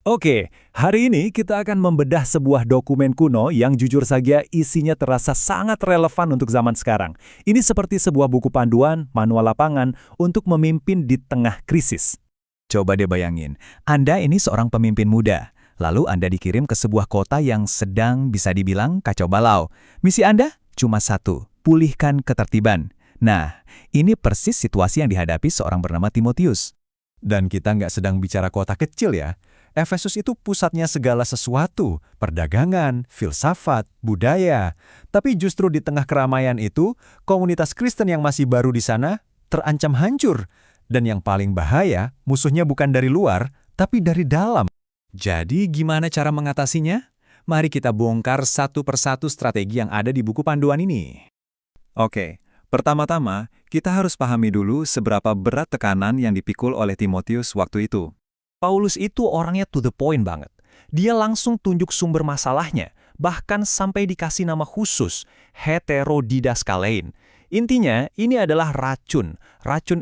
Oke, hari ini kita akan membedah sebuah dokumen kuno yang jujur saja isinya terasa sangat relevan untuk zaman sekarang. Ini seperti sebuah buku panduan, manual lapangan untuk memimpin di tengah krisis. Coba deh bayangin, Anda ini seorang pemimpin muda. Lalu Anda dikirim ke sebuah kota yang sedang bisa dibilang kacau balau. Misi Anda cuma satu, pulihkan ketertiban. Nah, ini persis situasi yang dihadapi seorang bernama Timotius. Dan kita nggak sedang bicara kota kecil ya. Efesus itu pusatnya segala sesuatu, perdagangan, filsafat, budaya. Tapi justru di tengah keramaian itu, komunitas Kristen yang masih baru di sana terancam hancur. Dan yang paling bahaya, musuhnya bukan dari luar, tapi dari dalam. Jadi gimana cara mengatasinya? Mari kita bongkar satu persatu strategi yang ada di buku panduan ini. Oke, pertama-tama kita harus pahami dulu seberapa berat tekanan yang dipikul oleh Timotius waktu itu. Paulus itu orangnya to the point banget. Dia langsung tunjuk sumber masalahnya, bahkan sampai dikasih nama khusus, heterodidaskalein. Intinya, ini adalah racun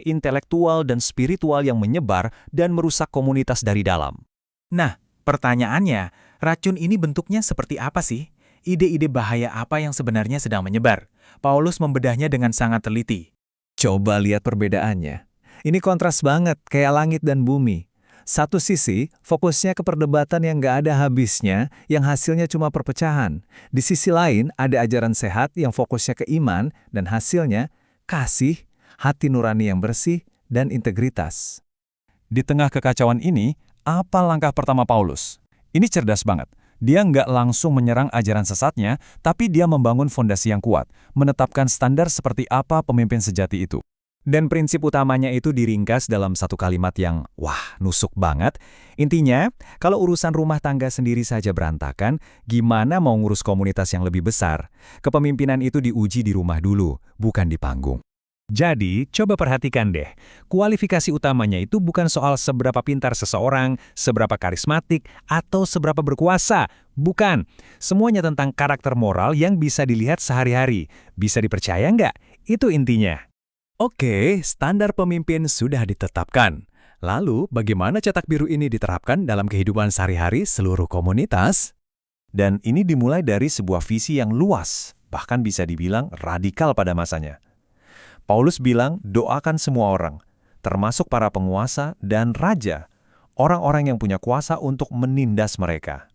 intelektual dan spiritual yang menyebar dan merusak komunitas dari dalam. Nah, pertanyaannya, racun ini bentuknya seperti apa sih? Ide-ide bahaya apa yang sebenarnya sedang menyebar? Paulus membedahnya dengan sangat teliti. Coba lihat perbedaannya. Ini kontras banget, kayak langit dan bumi. Satu sisi, fokusnya ke perdebatan yang nggak ada habisnya, yang hasilnya cuma perpecahan. Di sisi lain, ada ajaran sehat yang fokusnya ke iman, dan hasilnya kasih, hati nurani yang bersih, dan integritas. Di tengah kekacauan ini, apa langkah pertama Paulus? Ini cerdas banget. Dia nggak langsung menyerang ajaran sesatnya, tapi dia membangun fondasi yang kuat, menetapkan standar seperti apa pemimpin sejati itu. Dan prinsip utamanya itu diringkas dalam satu kalimat yang, nusuk banget. Intinya, kalau urusan rumah tangga sendiri saja berantakan, gimana mau ngurus komunitas yang lebih besar? Kepemimpinan itu diuji di rumah dulu, bukan di panggung. Jadi, coba perhatikan deh, kualifikasi utamanya itu bukan soal seberapa pintar seseorang, seberapa karismatik, atau seberapa berkuasa. Bukan, semuanya tentang karakter moral yang bisa dilihat sehari-hari. Bisa dipercaya nggak? Itu intinya. Oke, standar pemimpin sudah ditetapkan. Lalu, bagaimana cetak biru ini diterapkan dalam kehidupan sehari-hari seluruh komunitas? Dan ini dimulai dari sebuah visi yang luas, bahkan bisa dibilang radikal pada masanya. Paulus bilang, doakan semua orang, termasuk para penguasa dan raja, orang-orang yang punya kuasa untuk menindas mereka.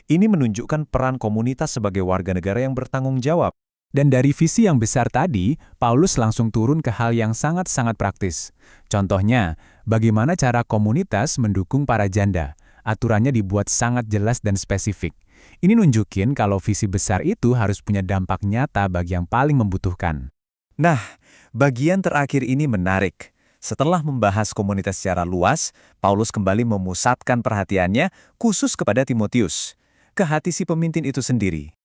Ini menunjukkan peran komunitas sebagai warga negara yang bertanggung jawab. Dan dari visi yang besar tadi, Paulus langsung turun ke hal yang sangat-sangat praktis. Contohnya, bagaimana cara komunitas mendukung para janda. Aturannya dibuat sangat jelas dan spesifik. Ini nunjukin kalau visi besar itu harus punya dampak nyata bagi yang paling membutuhkan. Nah, bagian terakhir ini menarik. Setelah membahas komunitas secara luas, Paulus kembali memusatkan perhatiannya khusus kepada Timotius, ke hati si pemimpin itu sendiri.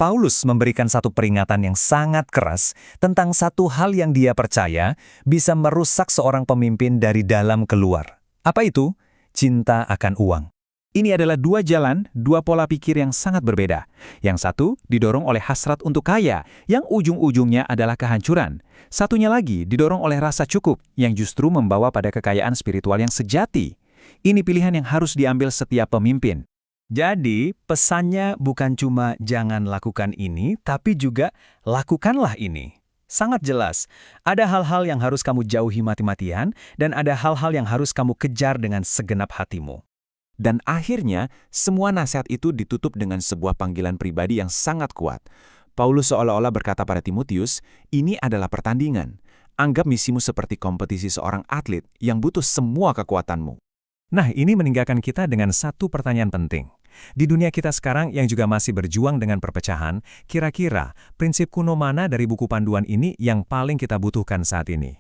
Paulus memberikan satu peringatan yang sangat keras tentang satu hal yang dia percaya bisa merusak seorang pemimpin dari dalam keluar. Apa itu? Cinta akan uang. Ini adalah dua jalan, dua pola pikir yang sangat berbeda. Yang satu didorong oleh hasrat untuk kaya, yang ujung-ujungnya adalah kehancuran. Satunya lagi didorong oleh rasa cukup, yang justru membawa pada kekayaan spiritual yang sejati. Ini pilihan yang harus diambil setiap pemimpin. Jadi, pesannya bukan cuma jangan lakukan ini, tapi juga lakukanlah ini. Sangat jelas, ada hal-hal yang harus kamu jauhi mati-matian, dan ada hal-hal yang harus kamu kejar dengan segenap hatimu. Dan akhirnya, semua nasihat itu ditutup dengan sebuah panggilan pribadi yang sangat kuat. Paulus seolah-olah berkata pada Timotius, ini adalah pertandingan. Anggap misimu seperti kompetisi seorang atlet yang butuh semua kekuatanmu. Nah, ini meninggalkan kita dengan satu pertanyaan penting. Di dunia kita sekarang yang juga masih berjuang dengan perpecahan, kira-kira prinsip kuno mana dari buku panduan ini yang paling kita butuhkan saat ini?